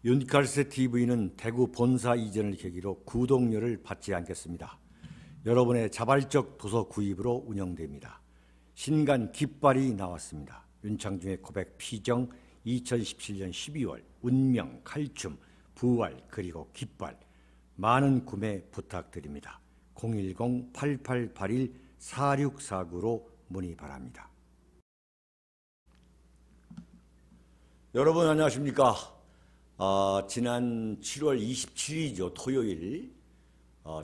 윤칼세 TV는 대구 본사 이전을 계기로 구독료를 받지 않겠습니다. 여러분의 자발적 도서 구입으로 운영됩니다. 신간 깃발이 나왔습니다. 윤창중의 고백 피정 2017년 12월 운명, 칼춤, 부활 그리고 깃발 많은 구매 부탁드립니다. 010-8881-4649로 문의 바랍니다. 여러분 안녕하십니까? 지난 7월 27일이죠. 토요일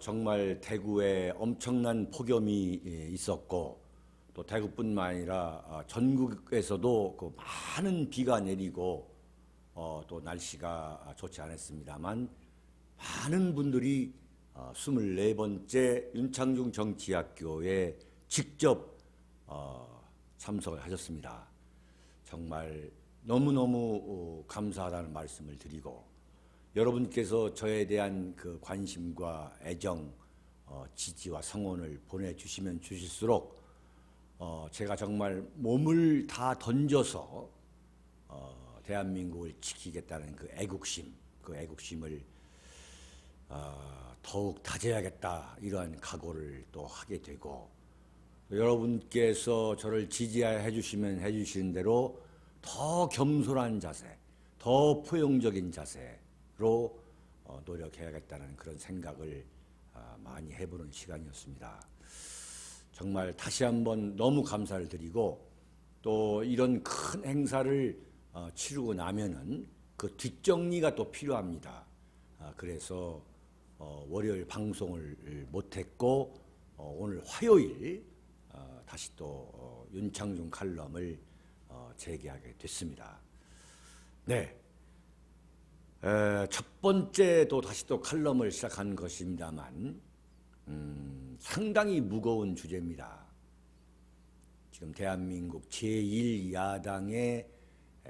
정말 대구에 엄청난 폭염이 있었고 또 대구뿐만 아니라 전국에서도 그 많은 비가 내리고 또 날씨가 좋지 않았습니다만 많은 분들이 24번째 윤창중 정치학교에 직접 참석을 하셨습니다. 정말 너무너무 감사하다는 말씀을 드리고 여러분께서 저에 대한 그 관심과 애정, 지지와 성원을 보내주시면 주실수록 제가 정말 몸을 다 던져서 대한민국을 지키겠다는 그 애국심을 더욱 다져야겠다 이러한 각오를 또 하게 되고 여러분께서 저를 지지해 주시면 해주시는 대로 더 겸손한 자세, 더 포용적인 자세로 노력해야겠다는 그런 생각을 많이 해보는 시간이었습니다. 정말 다시 한번 너무 감사를 드리고 또 이런 큰 행사를 치르고 나면은 그 뒷정리가 또 필요합니다. 그래서 월요일 방송을 못했고 오늘 화요일 다시 또 윤창중 칼럼을 재개하게 됐습니다. 네, 첫 번째 또 다시 또 칼럼을 시작한 것입니다만 상당히 무거운 주제입니다. 지금 대한민국 제1야당의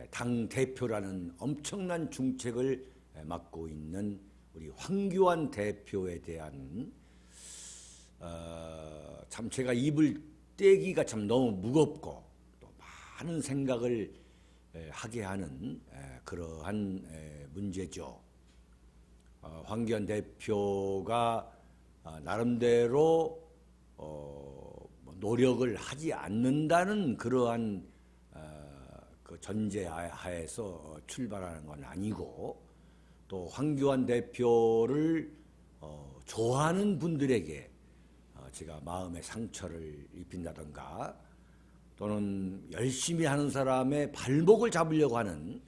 당대표라는 엄청난 중책을 맡고 있는 우리 황교안 대표에 대한 참 제가 입을 떼기가 참 너무 무겁고 또 많은 생각을 하게 하는 그러한 문제죠. 황교안 대표가 나름대로 노력을 하지 않는다는 그러한 그 전제하에서 출발하는 건 아니고 또 황교안 대표를 좋아하는 분들에게 제가 마음의 상처를 입힌다든가 또는 열심히 하는 사람의 발목을 잡으려고 하는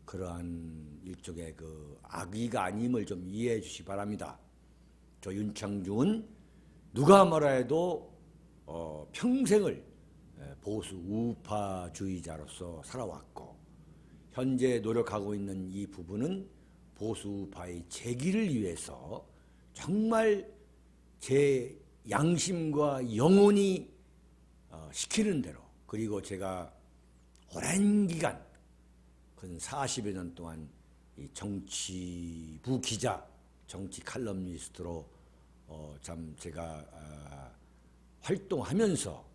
그러한 일종의 그 악의가 아님을 좀 이해해 주시기 바랍니다. 저 윤창중은 누가 뭐라 해도 평생을 보수 우파주의자로서 살아왔고 현재 노력하고 있는 이 부분은 보수 우파의 재기를 위해서 정말 제 양심과 영혼이 시키는 대로 그리고 제가 오랜 기간 근 40여 년 동안 이 정치부 기자, 정치 칼럼니스트로 참 제가 활동하면서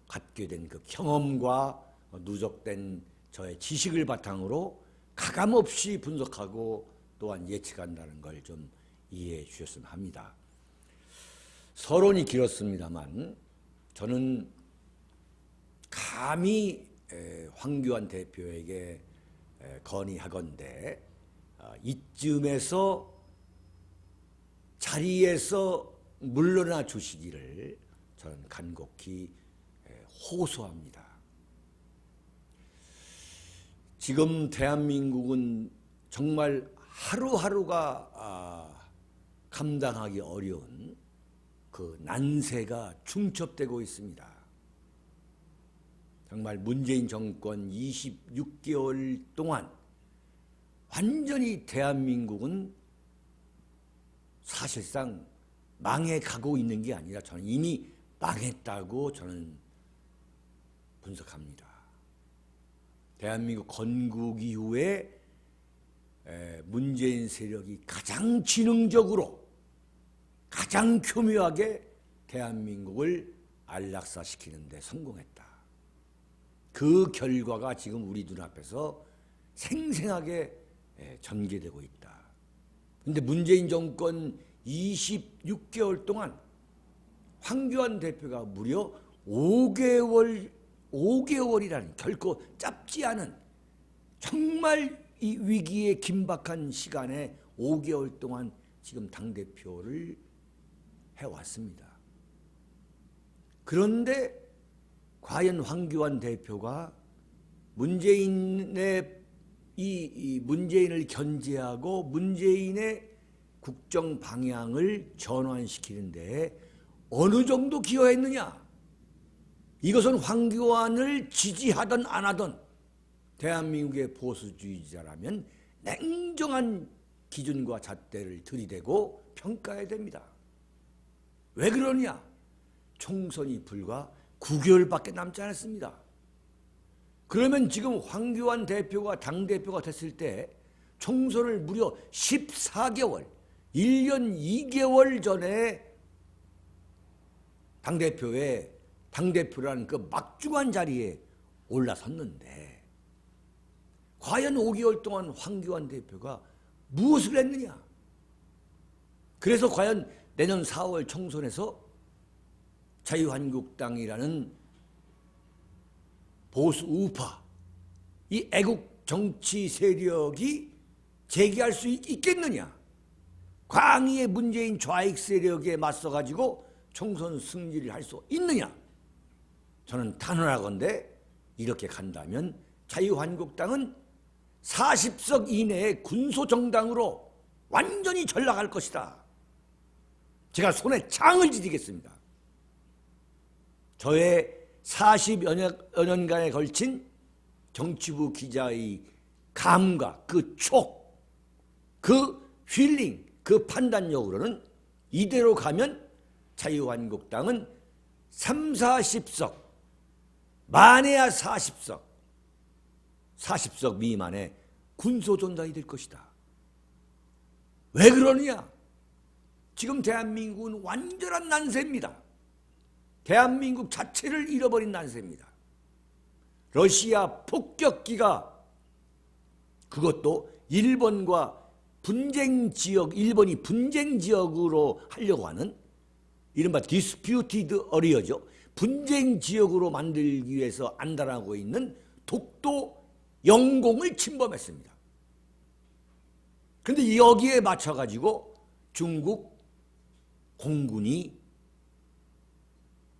갖게 된 그 경험과 누적된 저의 지식을 바탕으로 가감없이 분석하고 또한 예측한다는 걸 좀 이해해 주셨으면 합니다. 서론이 길었습니다만 저는 감히 황교안 대표에게 건의하건대 이쯤에서 자리에서 물러나 주시기를 저는 간곡히 호소합니다. 지금 대한민국은 정말 하루하루가 감당하기 어려운 그 난세가 중첩되고 있습니다. 정말 문재인 정권 26개월 동안 완전히 대한민국은 사실상 망해가고 있는 게 아니라 저는 이미 망했다고 저는 분석합니다. 대한민국 건국 이후에 문재인 세력이 가장 지능적으로 가장 교묘하게 대한민국을 안락사시키는 데 성공했다. 그 결과가 지금 우리 눈앞에서 생생하게 전개되고 있다. 그런데 문재인 정권 26개월 동안 황교안 대표가 무려 5개월이라는 결코 짧지 않은 정말 이 위기에 긴박한 시간에 5개월 동안 지금 당대표를 해왔습니다. 그런데 과연 황교안 대표가 문재인의 문재인을 견제하고 문재인의 국정 방향을 전환시키는 데 어느 정도 기여했느냐? 이것은 황교안을 지지하든 안 하든 대한민국의 보수주의자라면 냉정한 기준과 잣대를 들이대고 평가해야 됩니다. 왜 그러냐? 총선이 불과 9개월밖에 남지 않았습니다. 그러면 지금 황교안 대표가 당대표가 됐을 때 총선을 무려 14개월, 1년 2개월 전에 당대표라는 그 막중한 자리에 올라섰는데 과연 5개월 동안 황교안 대표가 무엇을 했느냐? 그래서 과연 내년 4월 총선에서 자유한국당이라는 보수 우파, 이 애국 정치 세력이 재기할 수 있겠느냐? 광의의 문재인 좌익 세력에 맞서가지고 총선 승리를 할 수 있느냐? 저는 단언하건대 이렇게 간다면 자유한국당은 40석 이내의 군소정당으로 완전히 전락할 것이다. 제가 손에 장을 지니겠습니다. 저의 40여 년간에 걸친 정치부 기자의 감각, 그 촉, 그 필링, 그 판단력으로는 이대로 가면 자유한국당은 3, 40석, 많아야 40석 미만의 군소정당이 될 것이다. 왜 그러느냐? 지금 대한민국은 완전한 난세입니다. 대한민국 자체를 잃어버린 난세입니다. 러시아 폭격기가 그것도 일본과 분쟁 지역, 일본이 분쟁 지역으로 하려고 하는 이른바 디스퓨티드 어리어죠. 분쟁 지역으로 만들기 위해서 안달하고 있는 독도 영공을 침범했습니다. 그런데 여기에 맞춰가지고 중국 공군이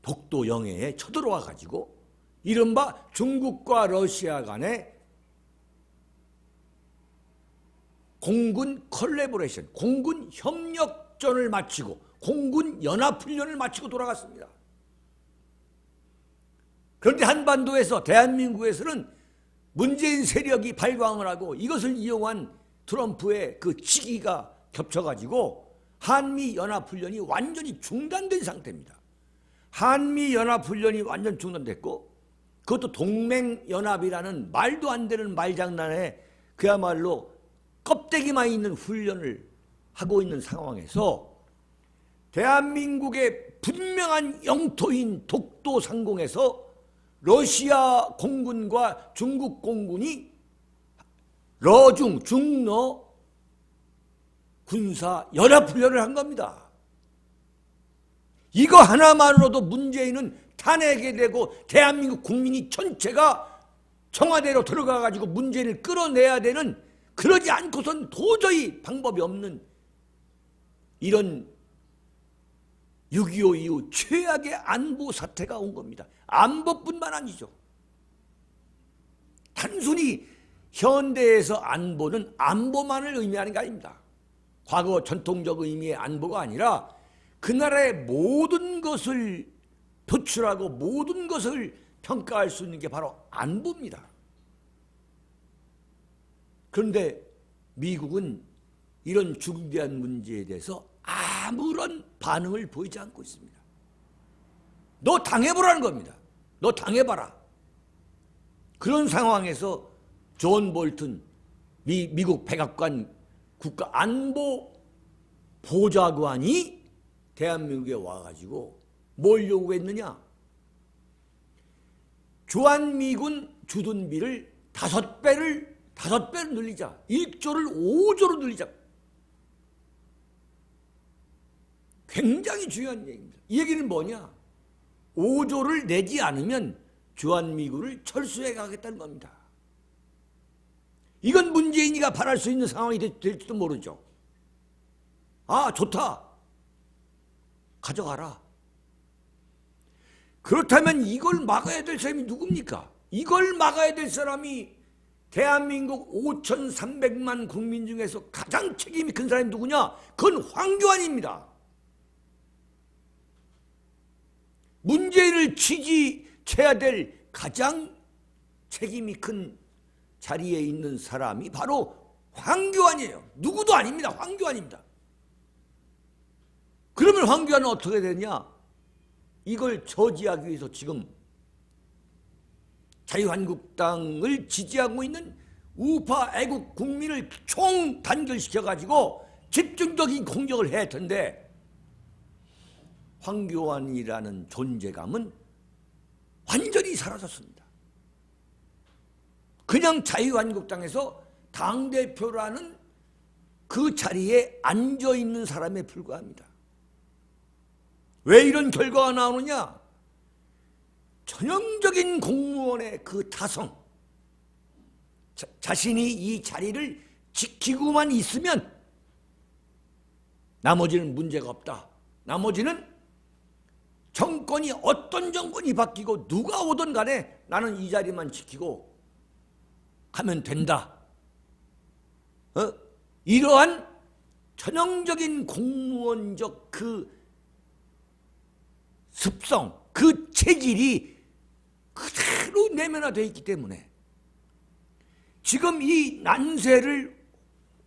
독도 영해에 쳐들어와 가지고 이른바 중국과 러시아 간의 공군 컬래버레이션, 공군 협력전을 마치고 공군 연합훈련을 마치고 돌아갔습니다. 그런데 한반도에서 대한민국에서는 문재인 세력이 발광을 하고 이것을 이용한 트럼프의 그 치기가 겹쳐가지고 한미연합훈련이 완전히 중단된 상태입니다. 한미연합훈련이 완전 중단됐고 그것도 동맹연합이라는 말도 안 되는 말장난에 그야말로 껍데기만 있는 훈련을 하고 있는 상황에서 대한민국의 분명한 영토인 독도 상공에서 러시아 공군과 중국 공군이 러중, 중러 군사 연합훈련을 한 겁니다. 이거 하나만으로도 문재인은 탄핵이 되고 대한민국 국민이 전체가 청와대로 들어가가지고 문재인을 끌어내야 되는, 그러지 않고선 도저히 방법이 없는 이런 6.25 이후 최악의 안보 사태가 온 겁니다. 안보뿐만 아니죠. 단순히 현대에서 안보는 안보만을 의미하는 게 아닙니다. 과거 전통적 의미의 안보가 아니라 그 나라의 모든 것을 도출하고 모든 것을 평가할 수 있는 게 바로 안보입니다. 그런데 미국은 이런 중대한 문제에 대해서 아무런 반응을 보이지 않고 있습니다. 너 당해보라는 겁니다. 너 당해봐라. 그런 상황에서 존 볼튼 미국 백악관 국가안보보좌관이 대한민국에 와가지고 뭘 요구했느냐? 주한미군 주둔비를 5배를 5배로 늘리자. 1조를 5조로 늘리자. 굉장히 중요한 얘기입니다. 이 얘기는 뭐냐? 5조를 내지 않으면 주한미군을 철수해 가겠다는 겁니다. 이건 문재인이가 바랄 수 있는 상황이 될지도 모르죠. 아, 좋다. 가져가라. 그렇다면 이걸 막아야 될 사람이 누굽니까? 이걸 막아야 될 사람이 대한민국 5,300만 국민 중에서 가장 책임이 큰 사람이 누구냐? 그건 황교안입니다. 문재인을 취재해야 될 가장 책임이 큰 자리에 있는 사람이 바로 황교안이에요. 누구도 아닙니다. 황교안입니다. 그러면 황교안은 어떻게 되냐? 이걸 저지하기 위해서 지금 자유한국당을 지지하고 있는 우파 애국 국민을 총단결시켜가지고 집중적인 공격을 해야 할 텐데, 황교안이라는 존재감은 완전히 사라졌습니다. 그냥 자유한국당에서 당대표라는 그 자리에 앉아있는 사람에 불과합니다. 왜 이런 결과가 나오느냐? 전형적인 공무원의 그 타성, 자신이 이 자리를 지키고만 있으면 나머지는 문제가 없다. 나머지는 정권이 어떤 정권이 바뀌고 누가 오든 간에 나는 이 자리만 지키고 가면 된다. 이러한 전형적인 공무원적 그 습성, 그 체질이 그대로 내면화되어 있기 때문에 지금 이 난세를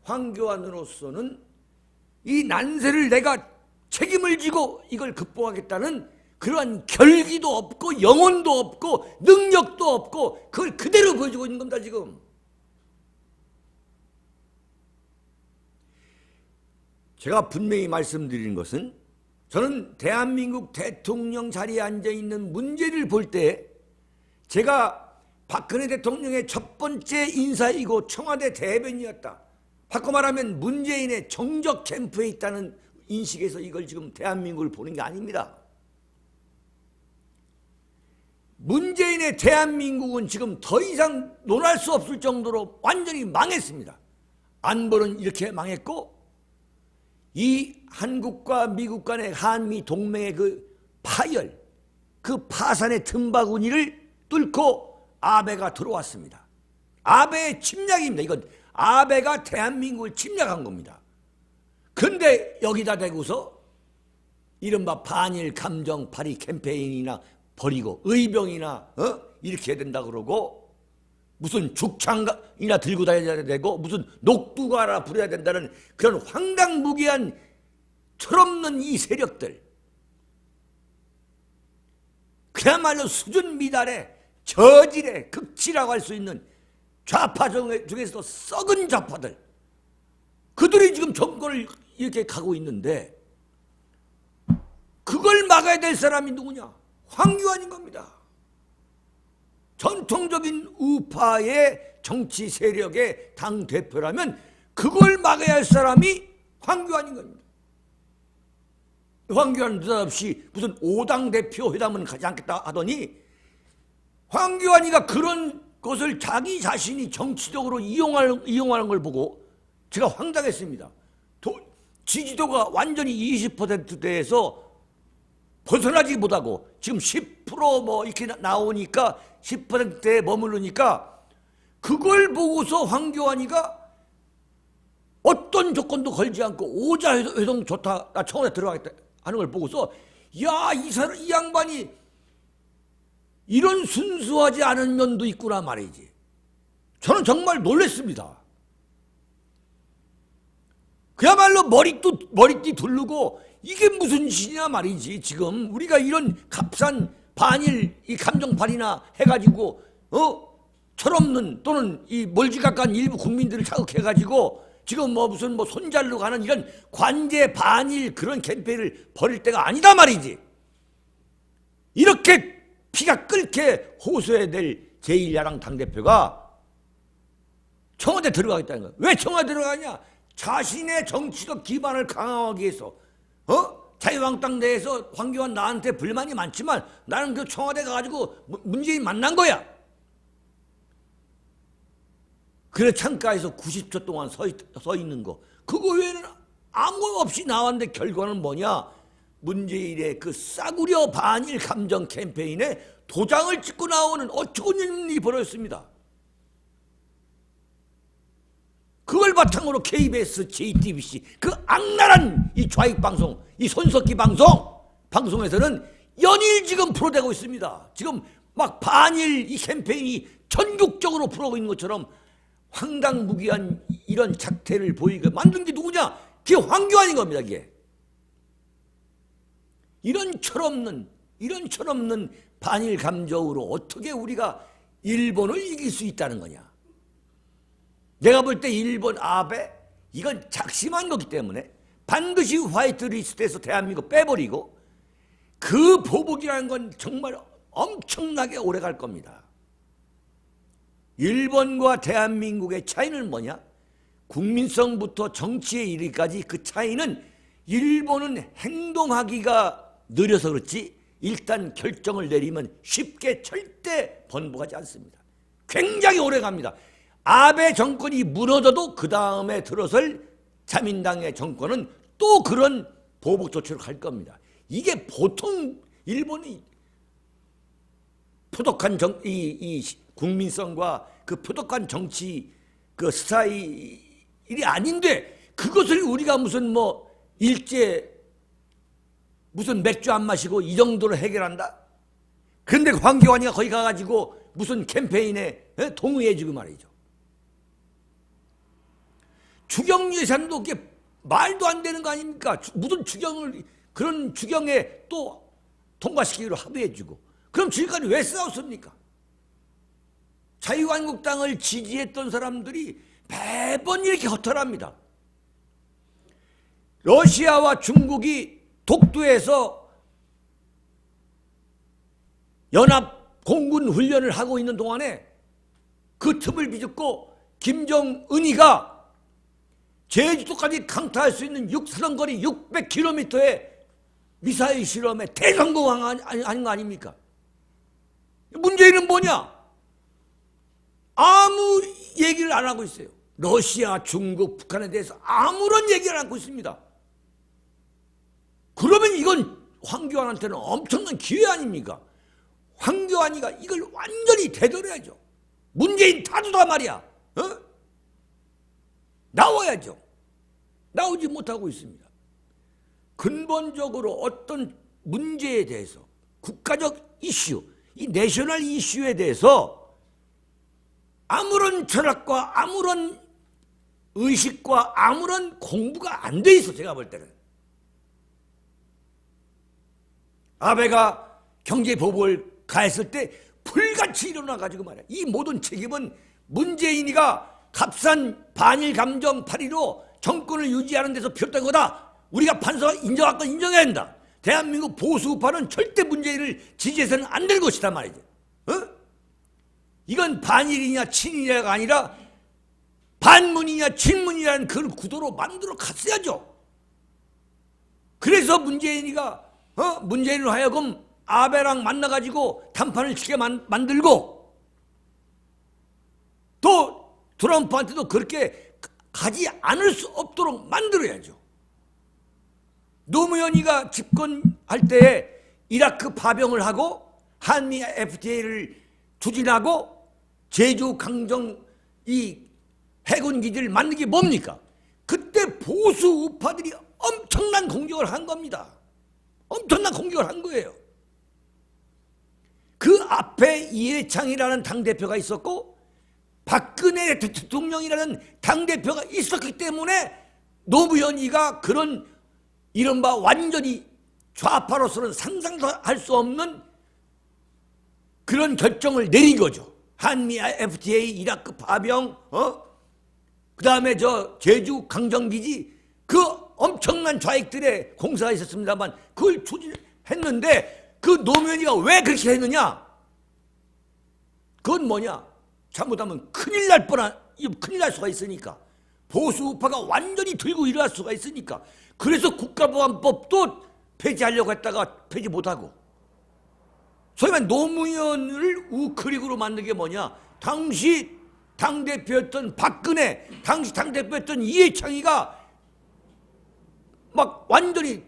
황교안으로서는 이 난세를 내가 책임을 지고 이걸 극복하겠다는 그러한 결기도 없고 영혼도 없고 능력도 없고 그걸 그대로 보여주고 있는 겁니다. 지금 제가 분명히 말씀드리는 것은, 저는 대한민국 대통령 자리에 앉아있는 문재인을 볼 때 제가 박근혜 대통령의 첫 번째 인사이고 청와대 대변인이었다. 바꿔 말하면 문재인의 정적 캠프에 있다는 인식에서 이걸 지금 대한민국을 보는 게 아닙니다. 문재인의 대한민국은 지금 더 이상 논할 수 없을 정도로 완전히 망했습니다. 안보는 이렇게 망했고, 이 한국과 미국 간의 한미 동맹의 그 파열, 그 파산의 틈바구니를 뚫고 아베가 들어왔습니다. 아베의 침략입니다. 이건 아베가 대한민국을 침략한 겁니다. 그런데 여기다 대고서 이른바 반일 감정 발휘 캠페인이나 버리고 의병이나 이렇게 해야 된다 그러고, 무슨 죽창이나 들고 다녀야 되고 무슨 녹두가라 부려야 된다는 그런 황당무계한 철없는 이 세력들, 그야말로 수준 미달의 저질의 극치라고 할 수 있는 좌파 중에서도 썩은 좌파들, 그들이 지금 정권을 이렇게 가고 있는데 그걸 막아야 될 사람이 누구냐? 황교안인 겁니다. 전통적인 우파의 정치 세력의 당대표라면 그걸 막아야 할 사람이 황교안인 겁니다. 황교안은 느닷없이 무슨 5당 대표 회담은 가지 않겠다 하더니, 황교안이가 그런 것을 자기 자신이 정치적으로 이용하는 걸 보고 제가 황당했습니다. 지지도가 완전히 20%대에서 벗어나지 못하고 지금 10% 뭐 이렇게 나오니까 10%대에 머무르니까, 그걸 보고서 황교안이가 어떤 조건도 걸지 않고 오자회동 좋다, 나 청와대 들어가겠다 하는 걸 보고서, 야, 이 양반이 이런 순수하지 않은 면도 있구나 말이지. 저는 정말 놀랐습니다. 그야말로 머리띠 두르고 이게 무슨 짓이냐 말이지. 지금 우리가 이런 값싼 반일 이 감정발이나 해가지고 철없는 또는 이 멀지각한 일부 국민들을 자극해가지고 지금 뭐 무슨 뭐 손잘로 가는 이런 관제 반일 그런 캠페인을 벌일 때가 아니다 말이지. 이렇게 피가 끓게 호소해야 될 제1야당 당대표가 청와대 들어가겠다는 거야. 왜 청와대 들어가냐? 자신의 정치적 기반을 강화하기 위해서. 자유한국당 내에서 황교안 나한테 불만이 많지만 나는 그 청와대 가가지고 문재인 만난 거야. 그래 창가에서 90초 동안 서 있는 거. 그거 외에는 아무 없이 나왔는데 결과는 뭐냐? 문재인의 그 싸구려 반일 감정 캠페인에 도장을 찍고 나오는 어처구니 일이 벌어졌습니다. 그걸 바탕으로 KBS, JTBC 그 악랄한 이 좌익방송, 이 손석희 방송에서는 연일 지금 풀어대고 있습니다. 지금 막 반일 이 캠페인이 전국적으로 풀어오고 있는 것처럼 황당무계한 이런 작태를 보이게 만든 게 누구냐? 그게 황교안인 겁니다. 이게 이런 철없는 반일 감정으로 어떻게 우리가 일본을 이길 수 있다는 거냐? 내가 볼 때 일본 아베 이건 작심한 거기 때문에 반드시 화이트 리스트에서 대한민국 빼버리고 그 보복이라는 건 정말 엄청나게 오래 갈 겁니다. 일본과 대한민국의 차이는 뭐냐? 국민성부터 정치에 이르기까지 그 차이는 일본은 행동하기가 느려서 그렇지 일단 결정을 내리면 쉽게 절대 번복하지 않습니다. 굉장히 오래 갑니다. 아베 정권이 무너져도 그 다음에 들어설 자민당의 정권은 또 그런 보복 조치를 할 겁니다. 이게 보통 일본이 표독한 이 국민성과 그 표독한 정치 그 스타일이 아닌데 그것을 우리가 무슨 뭐 일제 무슨 맥주 안 마시고 이 정도로 해결한다? 그런데 황교안이가 거기 가가지고 무슨 캠페인에 동의해주고 말이죠. 추경 예산도 그게 말도 안 되는 거 아닙니까? 무슨 추경을 그런 추경에 또 통과시키기로 합의해주고 그럼 지금까지 왜 싸웠습니까? 자유한국당을 지지했던 사람들이 매번 이렇게 허탈합니다. 러시아와 중국이 독도에서 연합 공군 훈련을 하고 있는 동안에 그 틈을 비집고 김정은이가 제주도까지 강타할 수 있는 사정거리 600km의 미사일 실험에 대성공한 거 아닙니까? 문제는 뭐냐? 아무 얘기를 안 하고 있어요. 러시아, 중국, 북한에 대해서 아무런 얘기를 안 하고 있습니다. 그러면 이건 황교안한테는 엄청난 기회 아닙니까? 황교안이가 이걸 완전히 되돌려야죠. 문재인 타두다 말이야. 나와야죠. 나오지 못하고 있습니다. 근본적으로 어떤 문제에 대해서 국가적 이슈, 이 내셔널 이슈에 대해서 아무런 철학과 아무런 의식과 아무런 공부가 안 돼 있어. 제가 볼 때는 아베가 경제보복을 가했을 때 불같이 일어나가지고 말이야. 이 모든 책임은 문재인이가 값싼 반일 감정 파리로 정권을 유지하는 데서 피웠던 거다. 우리가 판사가 인정할 건 인정해야 한다. 대한민국 보수우파는 절대 문재인을 지지해서는 안 될 것이다 말이죠. 이건 반일이냐 친일이냐가 아니라 반문이냐 친문이라는 그런 구도로 만들어 갔어야죠. 그래서 문재인으로 하여금 아베랑 만나가지고談판을 치게 만들고 또 트럼프한테도 그렇게 가지 않을 수 없도록 만들어야죠. 노무현이가 집권할 때에 이라크 파병을 하고 한미 FTA를 추진하고 제주 강정 이 해군 기지를 만든 게 뭡니까? 그때 보수 우파들이 엄청난 공격을 한 겁니다. 엄청난 공격을 한 거예요. 그 앞에 이해창이라는 당대표가 있었고 박근혜 대통령이라는 당대표가 있었기 때문에 노무현이가 그런 이른바 완전히 좌파로서는 상상도 할 수 없는 그런 결정을 내린 거죠. 한미 FTA, 이라크 파병, 그 다음에 제주 강정기지 그 엄청난 좌익들의 공사가 있었습니다만 그걸 추진했는데 그 노무현이가 왜 그렇게 했느냐? 그건 뭐냐? 잘못하면 큰일 날 뻔한 큰일 날 수가 있으니까. 보수 우파가 완전히 들고 일어날 수가 있으니까. 그래서 국가보안법도 폐지하려고 했다가 폐지 못하고. 소위 말해 노무현을 우클릭으로 만든 게 뭐냐. 당시 당대표였던 박근혜, 당시 당대표였던 이해창이가 막 완전히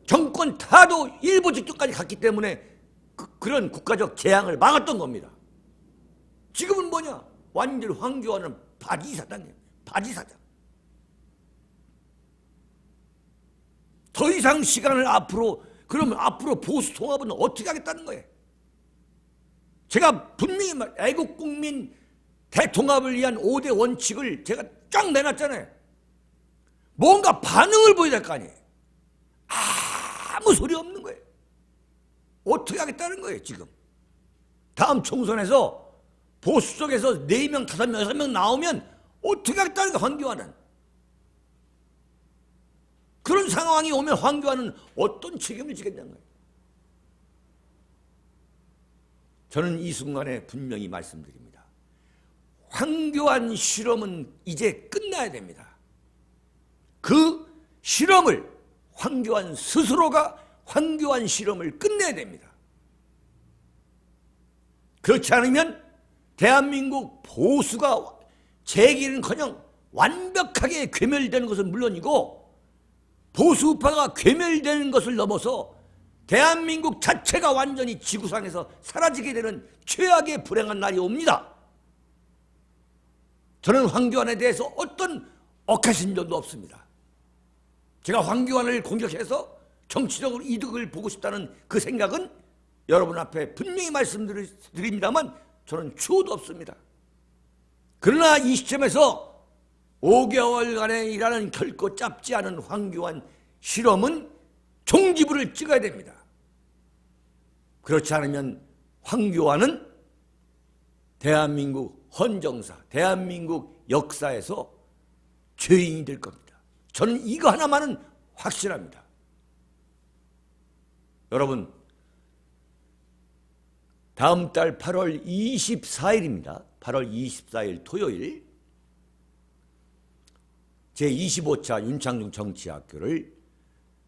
정권 타도 일부 직전까지 갔기 때문에 그런 국가적 재앙을 막았던 겁니다. 지금은 뭐냐? 완전히 황교안은 바지사장이에요. 바지사장. 더 이상 시간을 그러면 앞으로 보수 통합은 어떻게 하겠다는 거예요? 제가 분명히 애국국민 대통합을 위한 5대 원칙을 제가 쫙 내놨잖아요. 뭔가 반응을 보여야 될 거 아니에요. 아무 소리 없는 거예요. 어떻게 하겠다는 거예요, 지금. 다음 총선에서 보수 쪽에서 4명, 5명, 6명 나오면 어떻게 하겠다는 거예요, 황교안은. 그런 상황이 오면 황교안은 어떤 책임을 지겠냐는 거예요. 저는 이 순간에 분명히 말씀드립니다. 황교안 실험은 이제 끝나야 됩니다. 그 실험을 황교안 스스로가 황교안 실험을 끝내야 됩니다. 그렇지 않으면 대한민국 보수가 재기는커녕 완벽하게 괴멸되는 것은 물론이고 보수 우파가 괴멸되는 것을 넘어서 대한민국 자체가 완전히 지구상에서 사라지게 되는 최악의 불행한 날이 옵니다. 저는 황교안에 대해서 어떤 억하심도 없습니다. 제가 황교안을 공격해서 정치적으로 이득을 보고 싶다는 그 생각은 여러분 앞에 분명히 말씀드립니다만 저는 추호도 없습니다. 그러나 이 시점에서 5개월간의 일하는 결코 짧지 않은 황교안 실험은 종지부를 찍어야 됩니다. 그렇지 않으면 황교안은 대한민국 헌정사, 대한민국 역사에서 죄인이 될 겁니다. 저는 이거 하나만은 확실합니다. 여러분, 다음 달 8월 24일입니다. 8월 24일 토요일 제25차 윤창중 정치학교를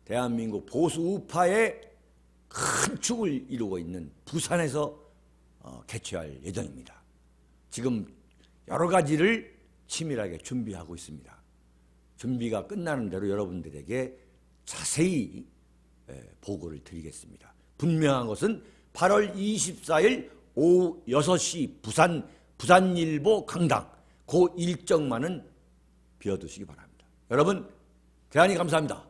대한민국 보수 우파의 큰 축을 이루고 있는 부산에서 개최할 예정입니다. 지금 여러 가지를 치밀하게 준비하고 있습니다. 준비가 끝나는 대로 여러분들에게 자세히 보고를 드리겠습니다. 분명한 것은 8월 24일 오후 6시 부산일보 강당 그 일정만은 비워두시기 바랍니다. 여러분 대단히 감사합니다.